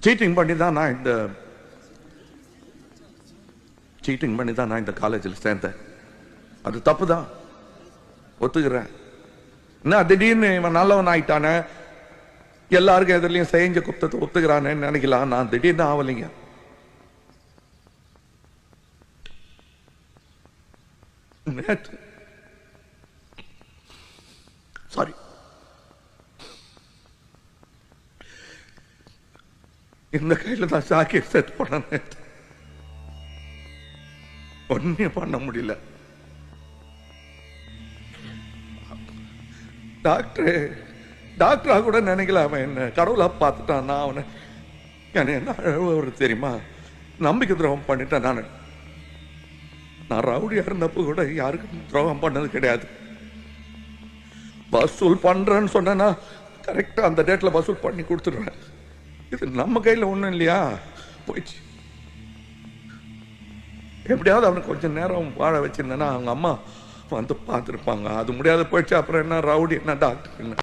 Seating பண்ணி தான் நான் இந்த காலேஜில் சேர்ந்தேன். அது தப்பு தான், ஒத்துக்கிறேன். என்ன திடீர்னு இவன் நல்லவன் ஆயிட்டானே, எல்லாருக்கும் எதிரிலையும் செஞ்ச குத்தத்தை ஒத்துக்கிறானேன்னு நினைக்கலாம். நான் திடீர்னு ஆவலைங்க. சாரி, இந்த கையில தான் சாக்கெட் செட் பண்ண ஒன்னும் பண்ண முடியல. டாக்டரா கூட நினைக்கல. அவன் என்ன கடவுளா பார்த்துட்டான். நான் அவனை என்ன அழுவ தெரியுமா, நம்பிக்கை துரோகம் பண்ணிட்டேன். நான் ரவுடியா இருந்தப்ப கூட யாருக்கும் துரோகம் பண்ணது கிடையாது. வசூல் பண்றேன்னு சொன்னா கரெக்டா அந்த டேட்ல வசூல் பண்ணி கொடுத்துடுறேன். இது நம்ம கையில ஒண்ணும் இல்லையா, போயிடுச்சு. எப்படியாவது அவனுக்கு கொஞ்சம் நேரம் வாழ வச்சிருந்தேன்னா அவங்க அம்மா வந்து பார்த்துருப்பாங்க. அது முடியாத போயிடுச்சு. அப்புறம் என்ன ரவுடி, என்ன டாக்டர், என்ன